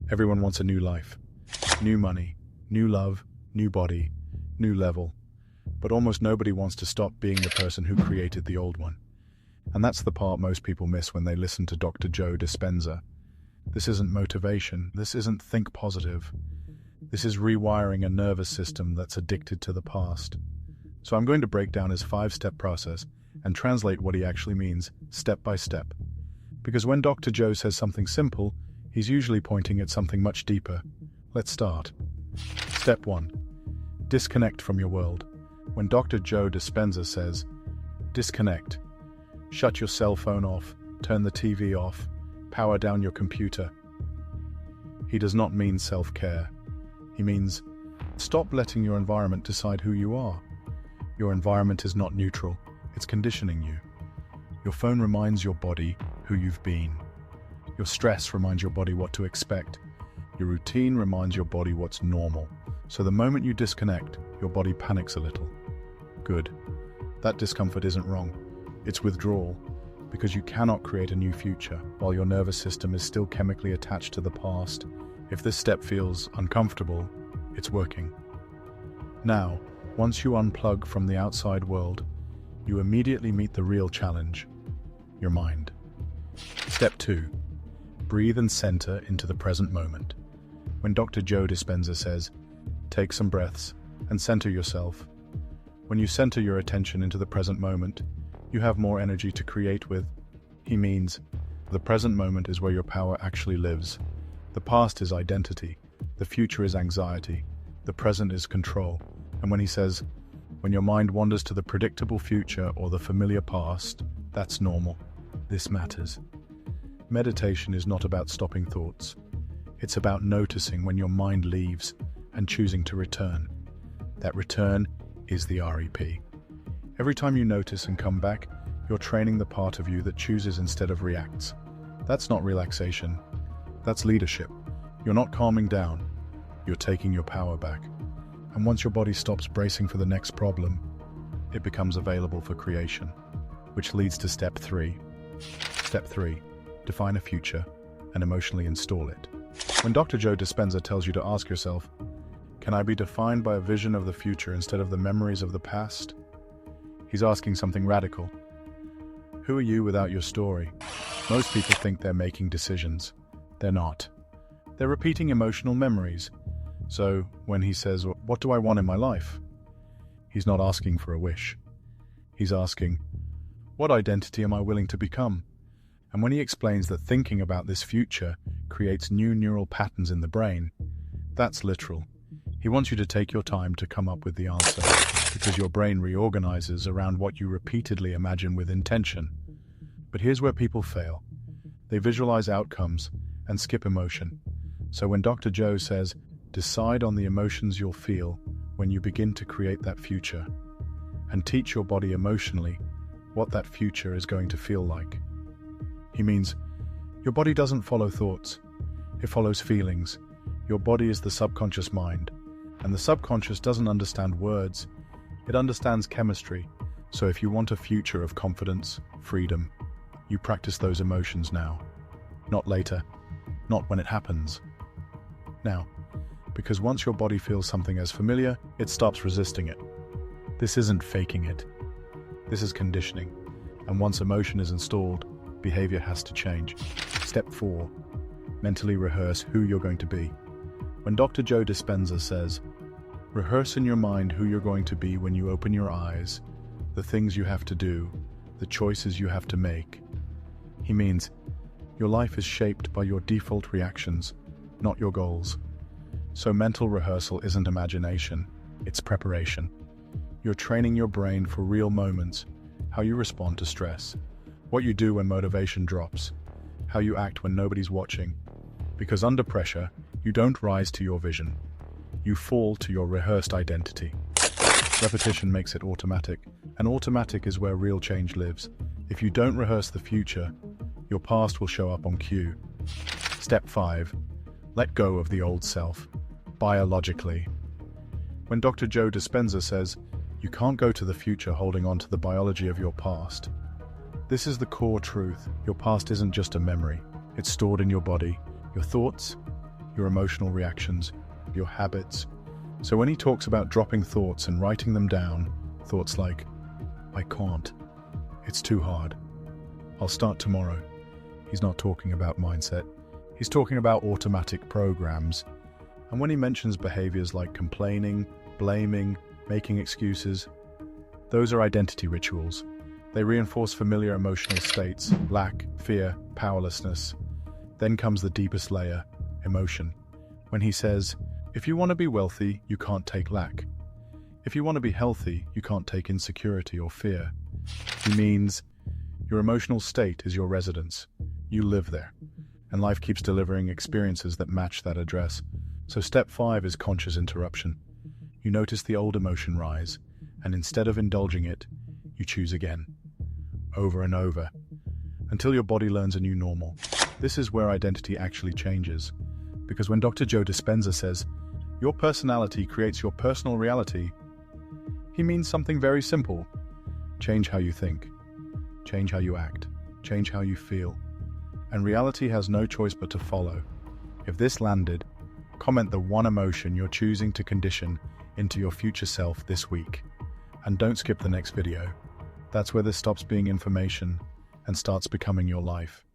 Everyone wants a new life, new money, new love, new body, new level. But almost nobody wants to stop being the person who created the old one. And that's the part most people miss when they listen to Dr. Joe Dispenza. This isn't motivation. This isn't think positive. This is rewiring a nervous system that's addicted to the past. So I'm going to break down his 5-step process and translate what he actually means step by step. Because when Dr. Joe says something simple, he's usually pointing at something much deeper. Let's start. Step 1. Disconnect from your world. When Dr. Joe Dispenza says, disconnect, shut your cell phone off, turn the TV off, power down your computer, he does not mean self-care. He means, stop letting your environment decide who you are. Your environment is not neutral, it's conditioning you. Your phone reminds your body who you've been. Your stress reminds your body what to expect. Your routine reminds your body what's normal. So the moment you disconnect, your body panics a little. Good. That discomfort isn't wrong. It's withdrawal, because you cannot create a new future while your nervous system is still chemically attached to the past. If this step feels uncomfortable, it's working. Now, once you unplug from the outside world, you immediately meet the real challenge, your mind. Step 2. Breathe and center into the present moment. When Dr. Joe Dispenza says, take some breaths and center yourself. When you center your attention into the present moment, you have more energy to create with. He means, the present moment is where your power actually lives. The past is identity, the future is anxiety, the present is control. And when he says, when your mind wanders to the predictable future or the familiar past, that's normal. This matters. Meditation is not about stopping thoughts. It's about noticing when your mind leaves and choosing to return. That return is the REP. Every time you notice and come back, you're training the part of you that chooses instead of reacts. That's not relaxation. That's leadership. You're not calming down. You're taking your power back. And once your body stops bracing for the next problem, it becomes available for creation, which leads to step 3. Step 3. Define a future and emotionally install it. When Dr. Joe Dispenza tells you to ask yourself, can I be defined by a vision of the future instead of the memories of the past? He's asking something radical. Who are you without your story? Most people think they're making decisions. They're not. They're repeating emotional memories. So when he says, what do I want in my life? He's not asking for a wish. He's asking, what identity am I willing to become? And when he explains that thinking about this future creates new neural patterns in the brain, that's literal. He wants you to take your time to come up with the answer, because your brain reorganizes around what you repeatedly imagine with intention. But here's where people fail. They visualize outcomes and skip emotion. So when Dr. Joe says, decide on the emotions you'll feel when you begin to create that future, and teach your body emotionally what that future is going to feel like. He means, your body doesn't follow thoughts, it follows feelings. Your body is the subconscious mind, and the subconscious doesn't understand words, it understands chemistry. So if you want a future of confidence, freedom, you practice those emotions now, not later, not when it happens. Now, because once your body feels something as familiar, it stops resisting it. This isn't faking it. This is conditioning. And once emotion is installed, behavior has to change. Step 4. Mentally rehearse who you're going to be. When Dr. Joe Dispenza says, rehearse in your mind who you're going to be when you open your eyes, the things you have to do, the choices you have to make. He means, your life is shaped by your default reactions, not your goals. So mental rehearsal isn't imagination, it's preparation. You're training your brain for real moments, how you respond to stress, what you do when motivation drops, how you act when nobody's watching. Because under pressure, you don't rise to your vision. You fall to your rehearsed identity. Repetition makes it automatic, and automatic is where real change lives. If you don't rehearse the future, your past will show up on cue. Step 5. Let go of the old self. Biologically. When Dr. Joe Dispenza says, you can't go to the future holding on to the biology of your past. This is the core truth. Your past isn't just a memory. It's stored in your body, your thoughts, your emotional reactions, your habits. So when he talks about dropping thoughts and writing them down, thoughts like, I can't, it's too hard, I'll start tomorrow, he's not talking about mindset. He's talking about automatic programs. And when he mentions behaviors like complaining, blaming, making excuses, those are identity rituals. They reinforce familiar emotional states, lack, fear, powerlessness. Then comes the deepest layer, emotion. When he says, if you want to be wealthy, you can't take lack. If you want to be healthy, you can't take insecurity or fear. He means your emotional state is your residence. You live there. And life keeps delivering experiences that match that address. So step 5 is conscious interruption. You notice the old emotion rise, and instead of indulging it, you choose again, over and over, until your body learns a new normal. This is where identity actually changes. Because when Dr. Joe Dispenza says, your personality creates your personal reality, he means something very simple. Change how you think, change how you act, change how you feel. And reality has no choice but to follow. If this landed, comment the one emotion you're choosing to condition into your future self this week. And don't skip the next video. That's where this stops being information and starts becoming your life.